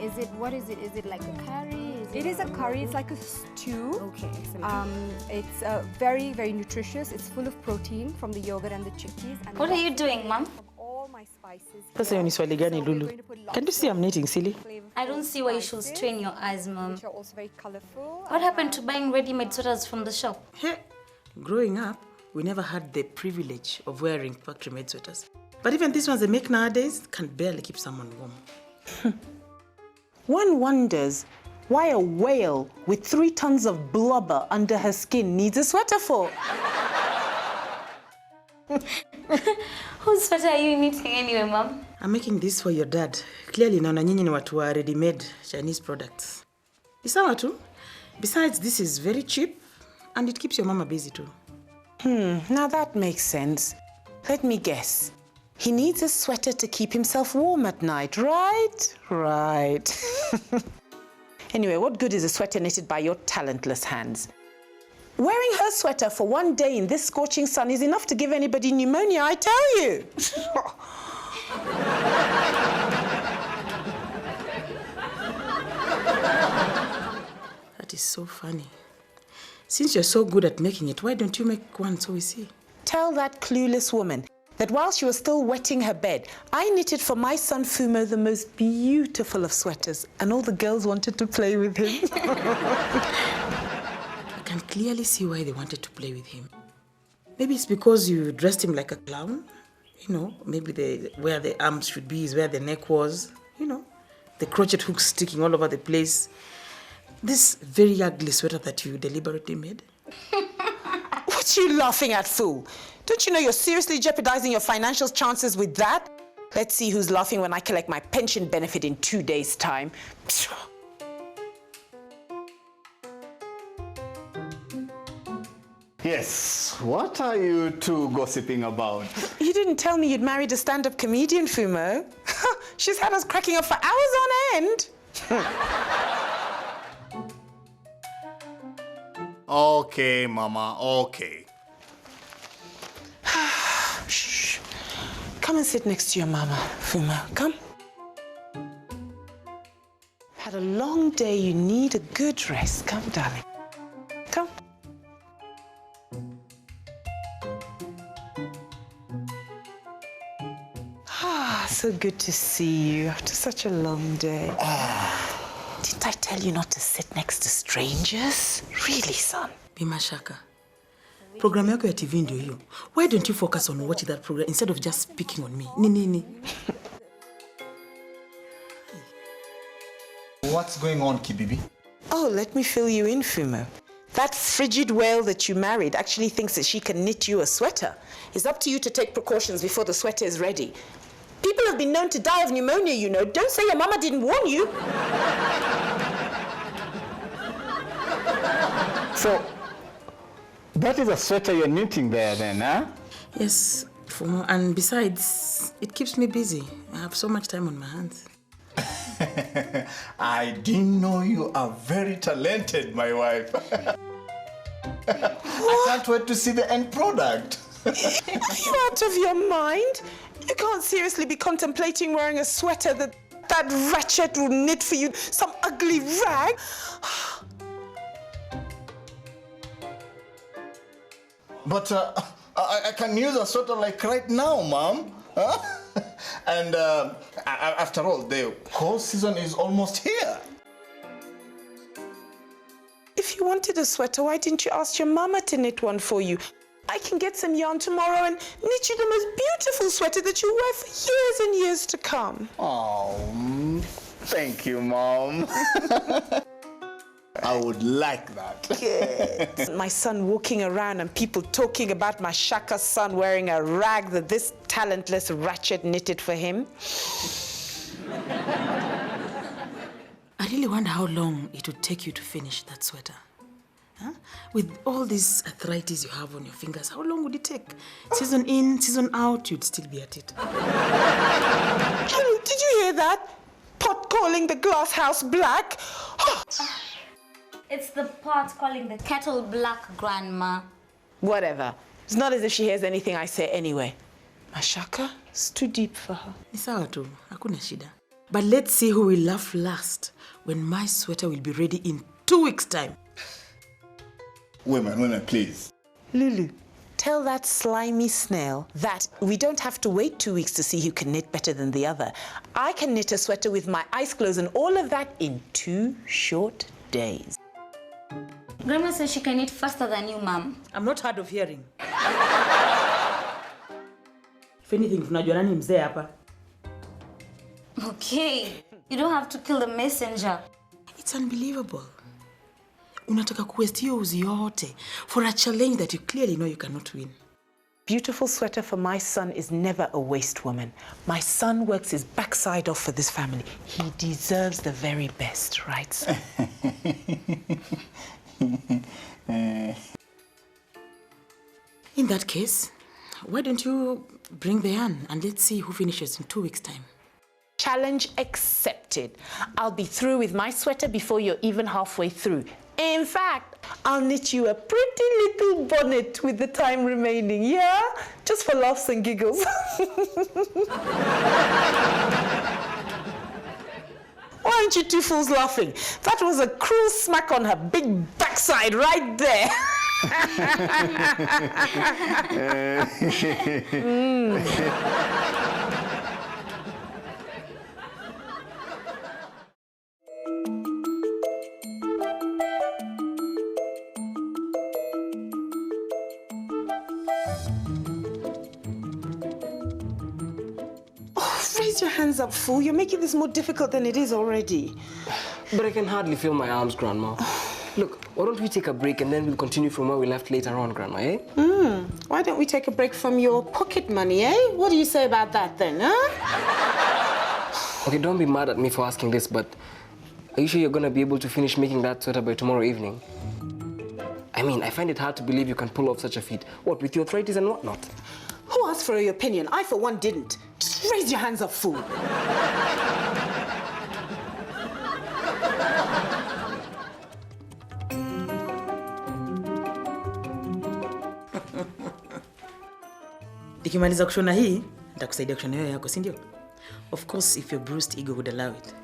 What is it? Is it like a curry? It is a curry. It's like a stew. Okay, excellent. It's very, very nutritious. It's full of protein from the yogurt and the chickpeas. And What are you doing, Mom? All my spices. Sasa hiyo ni swali gani, Lulu? Can you see I'm knitting, silly? I don't see why you should strain your eyes, Mom. Which are also very colorful. What happened to buying ready-made sweaters from the shop? Hey, growing up, we never had the privilege of wearing factory-made sweaters. But even these ones they make nowadays can barely keep someone warm. One wonders why a whale with 3 tons of blubber under her skin needs a sweater for. Whose sweater are you knitting anyway, Mom? I'm making this for your dad. Clearly, naona nyinyi ni watu wa ready-made Chinese products. Ni sawa tu. Besides, this is very cheap and it keeps your mama busy too. Now that makes sense. Let me guess. He needs a sweater to keep himself warm at night, right? Right. Anyway, what good is a sweater knitted by your talentless hands? Wearing her sweater for one day in this scorching sun is enough to give anybody pneumonia, I tell you. That is so funny. Since you're so good at making it, why don't you make one so we see? Tell that clueless woman that while she was still wetting her bed, I knitted for my son Fumo the most beautiful of sweaters, and all the girls wanted to play with him. I can clearly see why they wanted to play with him. Maybe it's because you dressed him like a clown. You know, maybe where the arms should be is where the neck was. You know, the crochet hooks sticking all over the place. This very ugly sweater that you deliberately made. What are you laughing at, fool? Don't you know you're seriously jeopardizing your financial chances with that? Let's see who's laughing when I collect my pension benefit in 2 days' time. Yes, what are you two gossiping about? You didn't tell me you'd married a stand-up comedian, Fumo. She's had us cracking up for hours on end. Okay, Mama, okay. Shh. Come and sit next to your mama, Fumo. Come. Had a long day. You need a good rest. Come, darling. Come. So good to see you after such a long day. Didn't I tell you not to sit next to strangers? Really, son? Bimashaka. Program yako ya TV ndio hiyo. Why don't you focus on watching that program instead of just picking on me? Nini. What's going on, Kibibi? Oh, let me fill you in, Fumo. That frigid whale that you married actually thinks that she can knit you a sweater. It's up to you to take precautions before the sweater is ready. People have been known to die of pneumonia, you know. Don't say your mama didn't warn you. So, that is a sweater you're knitting there then, huh? Yes, and besides, it keeps me busy. I have so much time on my hands. I didn't know you are very talented, my wife. I can't wait to see the end product. Are you out of your mind? You can't seriously be contemplating wearing a sweater that wretched will knit for you, some ugly rag. But I can use a sweater like right now, Mom. Huh? And after all, the cold season is almost here. If you wanted a sweater, why didn't you ask your mama to knit one for you? I can get some yarn tomorrow and knit you the most beautiful sweater that you'll wear for years and years to come. Oh, thank you, Mom. I would like that. Good. My son walking around and people talking about my Shaka's son wearing a rag that this talentless ratchet knitted for him. I really wonder how long it would take you to finish that sweater. Huh? With all these arthritis you have on your fingers, how long would it take? Season in, season out, you'd still be at it. Did you hear that? Pot calling the glass house black. It's the pot calling the kettle black, Grandma. Whatever. It's not as if she hears anything I say anyway. Mashaka, it's too deep for her. Ni sawa tu, hakuna shida. But let's see who will laugh last when my sweater will be ready in 2 weeks' time. Women, please. Lulu, tell that slimy snail that we don't have to wait 2 weeks to see who can knit better than the other. I can knit a sweater with my eyes closed and all of that in 2 short days. Grandma says she can knit faster than you, Mom. I'm not hard of hearing. If anything, tunajua nani mzee hapa. Okay, you don't have to kill the messenger. It's unbelievable. Unataka kuwaste hiyo uzi yote for a challenge that you clearly know you cannot win. Beautiful sweater for my son is never a waste, woman. My son works his backside off for this family. He deserves the very best, right, sir? In that case, why don't you bring the yarn and let's see who finishes in 2 weeks' time. Challenge accepted. I'll be through with my sweater before you're even halfway through. In fact, I'll knit you a pretty little bonnet with the time remaining, yeah? Just for laughs and giggles. Why aren't you two fools laughing? That was a cruel smack on her big backside right there. Raise your hands up, fool. You're making this more difficult than it is already. But I can hardly feel my arms, Grandma. Look, why don't we take a break and then we'll continue from where we left later on, Grandma, eh? Why don't we take a break from your pocket money, eh? What do you say about that then, huh? Okay, don't be mad at me for asking this, but are you sure you're going to be able to finish making that sweater by tomorrow evening? I mean, I find it hard to believe you can pull off such a feat. What, with your arthritis and whatnot? Who asked for your opinion? I, for one, didn't. Just raise your hands up, fool. Nikimaliza kushona hii, nitakusaidia kushona hiyo yako, si ndio? Of course, if your bruised ego would allow it.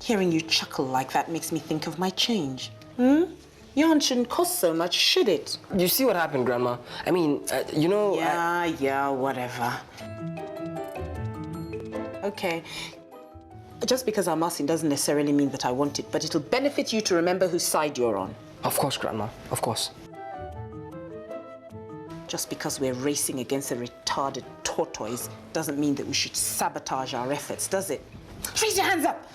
Hearing you chuckle like that makes me think of my change. Yarn shouldn't cost so much, should it? You see what happened, Grandma? I mean, you know... Yeah, whatever. Okay. Just because I'm asking doesn't necessarily mean that I want it, but it'll benefit you to remember whose side you're on. Of course, Grandma, of course. Just because we're racing against a retarded tortoise doesn't mean that we should sabotage our efforts, does it? Raise your hands up!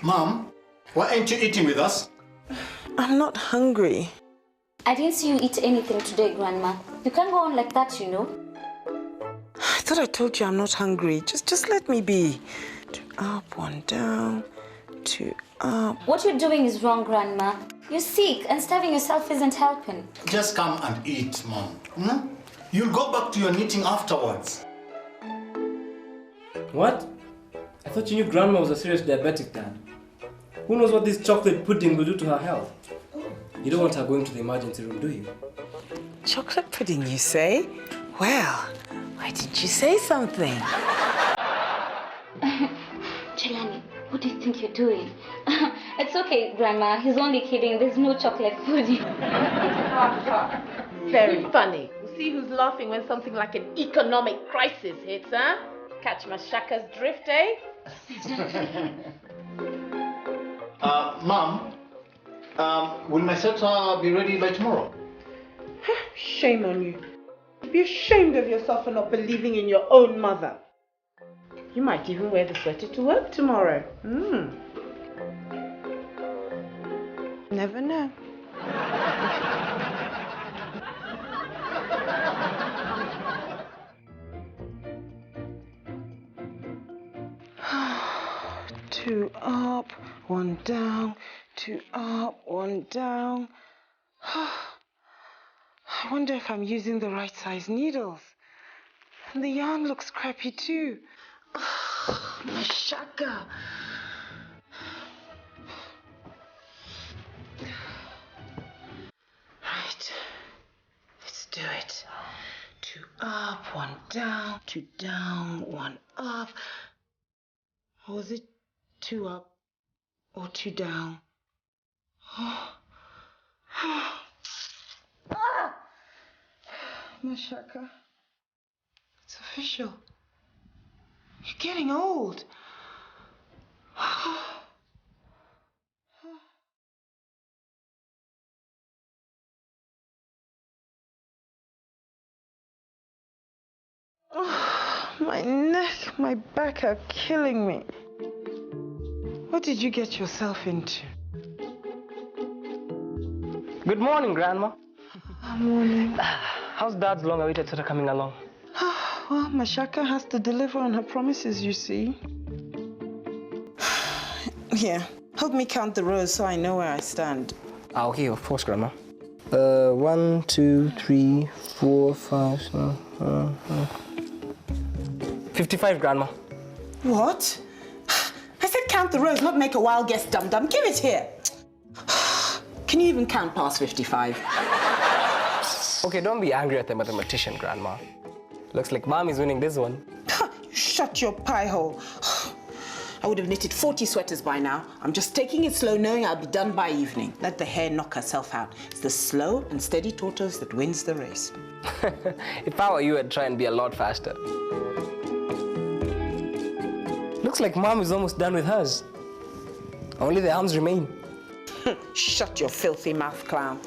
Mom, why aren't you eating with us? I'm not hungry. I didn't see you eat anything today, Grandma. You can't go on like that, you know. I thought I told you I'm not hungry. Just let me be. 2 up, 1 down, 2 up. What you're doing is wrong, Grandma. You're sick and starving yourself isn't helping. Just come and eat, Mom. You'll go back to your knitting afterwards. What? I thought you knew Grandma was a serious diabetic, Dad. Who knows what this chocolate pudding will do to her health? You don't want her going to the emergency room, do you? Chocolate pudding, you say? Well, why didn't you say something? Jelani, what do you think you're doing? It's okay, Grandma. He's only kidding. There's no chocolate pudding. Very funny. We'll see who's laughing when something like an economic crisis hits, huh? Catch my shaka's drift, eh? Mom, will my sweater be ready by tomorrow? Shame on you. Be ashamed of yourself for not believing in your own mother. You might even wear the sweater to work tomorrow. Never know. 2 up, 1 down, 2 up, 1 down. I wonder if I'm using the right size needles. And the yarn looks crappy too. My shaka. Right, let's do it. 2 up, 1 down, 2 down, 1 up. Or was it 2 up or 2 down? Mashaka, it's official. You're getting old. My neck, my back are killing me. What did you get yourself into? Good morning, Grandma. Morning. How's Dad's long-awaited sweater coming along? Well, Mashaka has to deliver on her promises, you see. Here, help me count the rows so I know where I stand. Okay, of course, Grandma. 1, 2, 3, 4, 5, 55, Grandma. What? I said count the rows, not make a wild guess, dum-dum. Give it here. Can you even count past 55? Okay, don't be angry at the mathematician, Grandma. Looks like Mom is winning this one. Shut your pie hole. I would have knitted 40 sweaters by now. I'm just taking it slow, knowing I'll be done by evening. Let the hare knock herself out. It's the slow and steady tortoise that wins the race. If I were you, I'd try and be a lot faster. Looks like Mom is almost done with hers. Only the arms remain. Shut your filthy mouth, clown.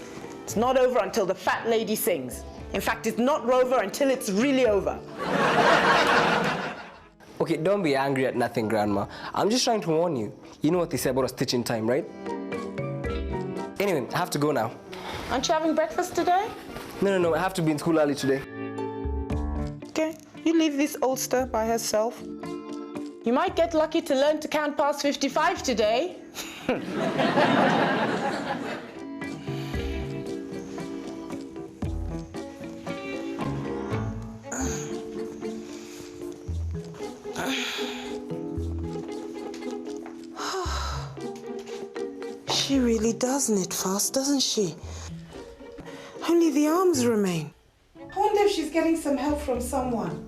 It's not over until the fat lady sings. In fact, it's not over until it's really over. Okay, don't be angry at nothing, Grandma. I'm just trying to warn you. You know what they say about a stitch in time, right? Anyway, I have to go now. Aren't you having breakfast today? No, I have to be in school early today. Okay, you leave this oldster by herself. You might get lucky to learn to count past 55 today. She really does knit fast, doesn't she? Only the arms remain. I wonder if she's getting some help from someone.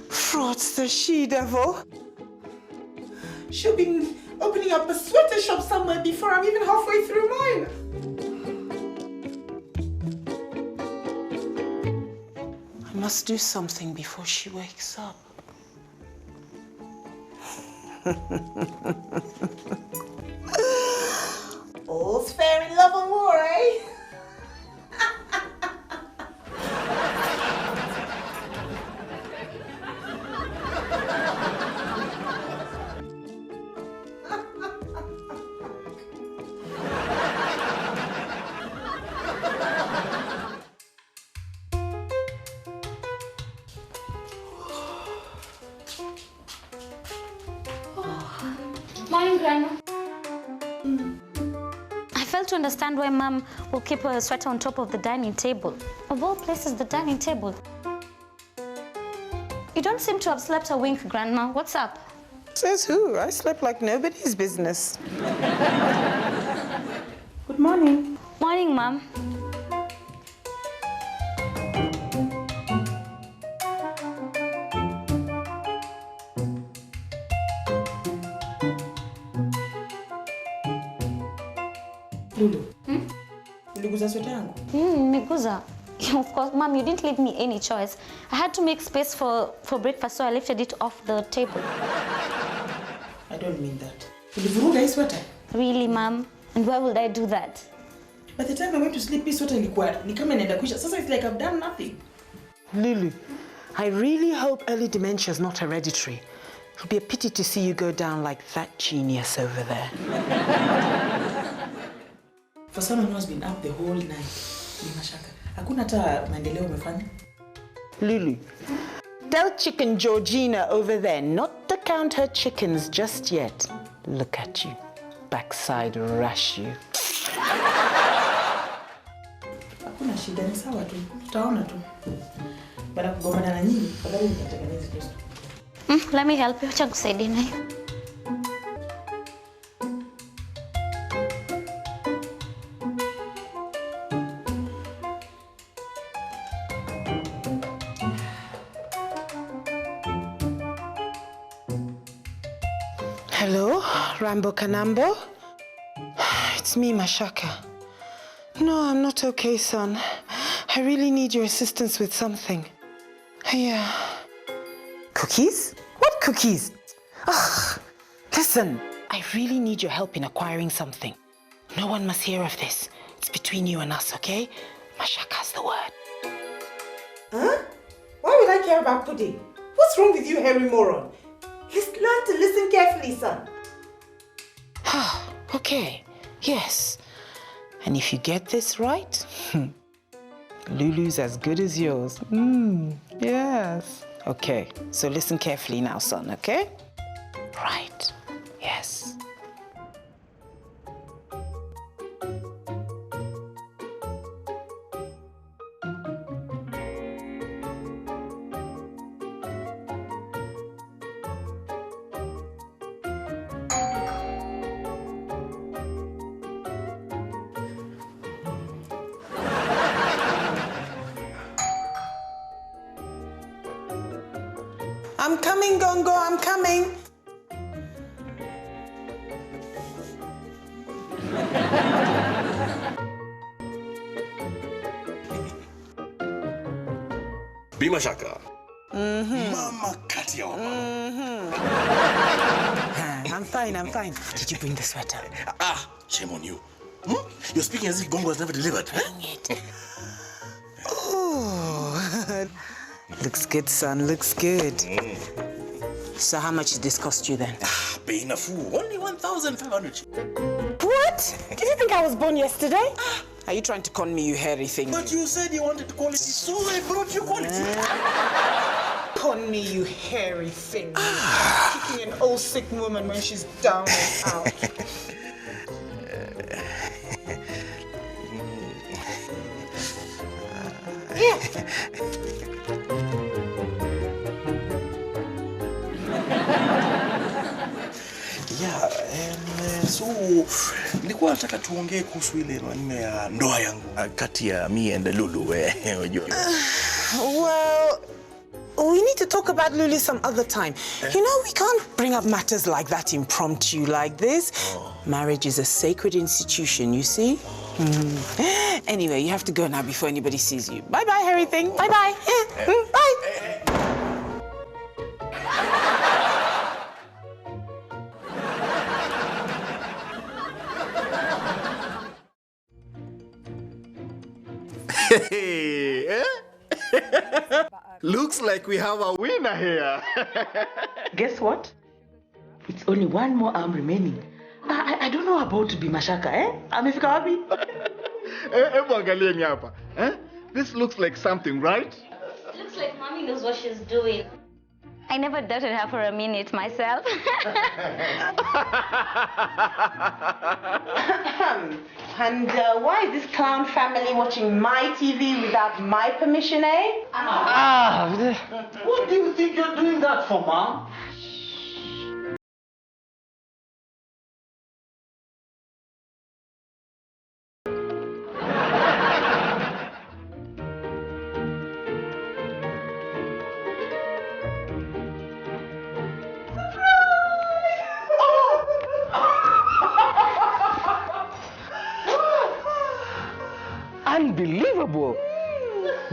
Fraudster she-devil. She'll be opening up a sweater shop somewhere before I'm even halfway through mine. I must do something before she wakes up. All's fair in love and war, eh? Morning, Grandma. I fail to understand why Mom will keep her sweater on top of the dining table. Of all places, the dining table. You don't seem to have slept a wink, Grandma. What's up? Says who? I slept like nobody's business. Good morning. Morning, Mom. Lulu. Uliguza sweta yangu? Miguza. Of course, Mom, you didn't leave me any choice. I had to make space for breakfast, so I lifted it off the table. I don't mean that. Ulivuruga hii sweta? Really, Mom? And why would I do that? By the time I went to sleep, hii sweta ilikuwa ni kama inaenda kuisha. Sasa it's like I've done nothing. Lulu, I really hope early dementia is not hereditary. It'll be a pity to see you go down like that genius over there. For someone who has been up the whole night, ni mashaka. Hakuna hata maendeleo umefanya? Lulu, tell Chicken Georgina over there not to count her chickens just yet. Look at you. Backside rush you. Hakuna shida, ni sawa tu. Tutaona tu. Baada ya kugombana na nyinyi, afadhali nitatengeneza toast. Let me help you. Acha nikusaidie naye. Hello, Rambo Kanambo? It's me, Mashaka. No, I'm not okay, son. I really need your assistance with something. Yeah. Cookies? What cookies? Ugh. Listen, I really need your help in acquiring something. No one must hear of this. It's between you and us, okay? Mashaka's the word. Huh? Why would I care about pudding? What's wrong with you, Harry moron? Learn to listen carefully, son. Okay, yes. And if you get this right, Lulu's as good as yours. Yes. Okay, so listen carefully now, son, okay? Right, yes. I'm coming, Gongo, I'm coming. Bima Shaka. Mama Katia. I'm fine. Did you bring the sweater? Ah, shame on you. You're speaking as if Gongo has never delivered. Dang it. Oh, looks good, son, looks good. So how much did this cost you then? Pay enough. Only 1,500. What? Did you think I was born yesterday? Are you trying to con me, you hairy thing? But you said you wanted quality, so I brought you quality. Con me, you hairy thing. Kicking an old sick woman when she's down and out. So nilikuwa nataka tuongee kuhusu ile maneno ya ndoa yangu kati ya me and Lulu. Well, we need to talk about Lulu some other time. You know, we can't bring up matters like that impromptu like this. Marriage is a sacred institution, you see? Anyway, you have to go now before anybody sees you. Bye-bye, hairy thing. Bye-bye. Bye. Hey, Looks like we have a winner here. Guess what? It's only one more arm remaining. I don't know about Bima Shaka, Amefika wapi? Hebu angalieni hapa. This looks like something, right? Looks like mommy knows what she's doing. I never doubted her for a minute myself. And why is this clown family watching my TV without my permission, eh? What do you think you're doing that for, Mom? Unbelievable!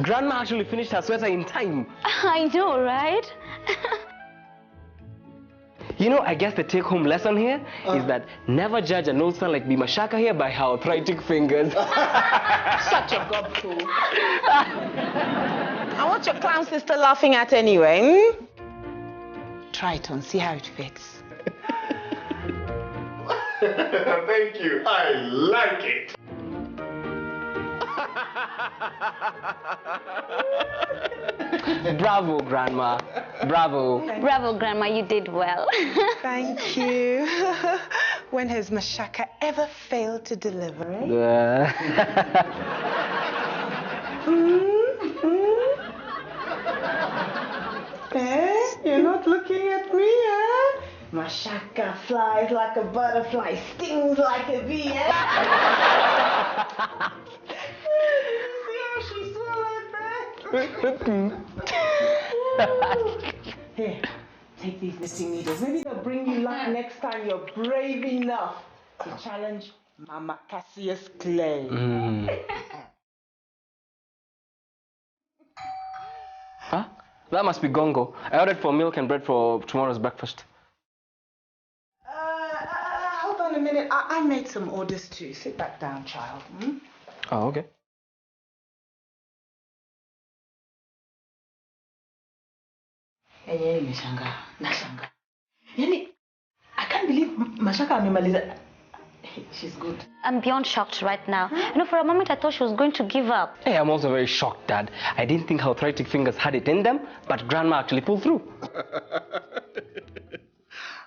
Grandma actually finished her sweater in time. I know, right? You know, I guess the take-home lesson here is that never judge an old son like Bima Shaka here by her arthritic fingers. Such a gobfool. And what's your clown sister laughing at anyway? Try it on, see how it fits. Thank you. I like it. Bravo, Grandma. Bravo. Bravo, Grandma, you did well. Thank you. When has Mashaka ever failed to deliver, eh? You're not looking at me, eh? Mashaka flies like a butterfly, stings like a bee, eh? See how she swallowed that? Here, take these knitting needles. Maybe they'll bring you luck next time you're brave enough to challenge Mama Cassius Clay. Huh? That must be Gongo. I ordered for milk and bread for tomorrow's breakfast. Hold on a minute. I made some orders too. Sit back down, child. Hmm? Oh, okay. Hey, Mashanga. Yani, I can't believe Mashaka amemaliza. She's good. I'm beyond shocked right now. You know, for a moment I thought she was going to give up. Hey, I'm also very shocked, Dad. I didn't think her arthritic fingers had it in them, but Grandma actually pulled through.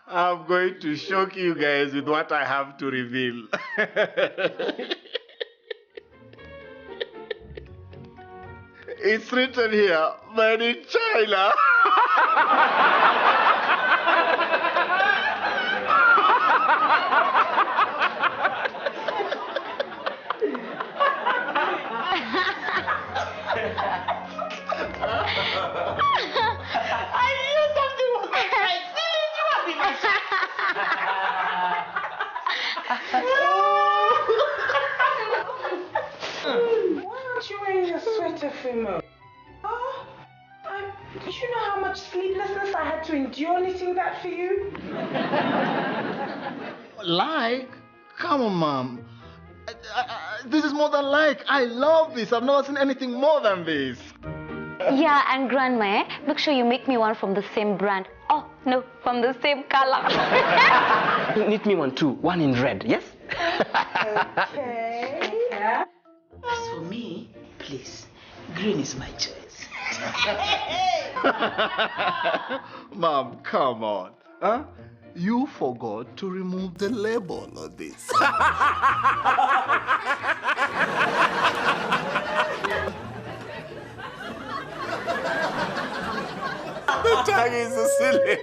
I'm going to shock you guys with what I have to reveal. It's written here, made in China. Why aren't you wearing your sweater, Fimo? Oh, did you know how much sleeplessness I had to endure knitting that for you? Like? Come on, Mom. This is more than like. I love this. I've never seen anything more than this. Yeah, and Grandma, eh? Make sure you make me one from the same brand. Oh, no, from the same color. Knit me one too. One in red, yes? Okay. As for me, please, green is my choice. Mom, come on. Huh? You forgot to remove the label on this. The tag is so silly.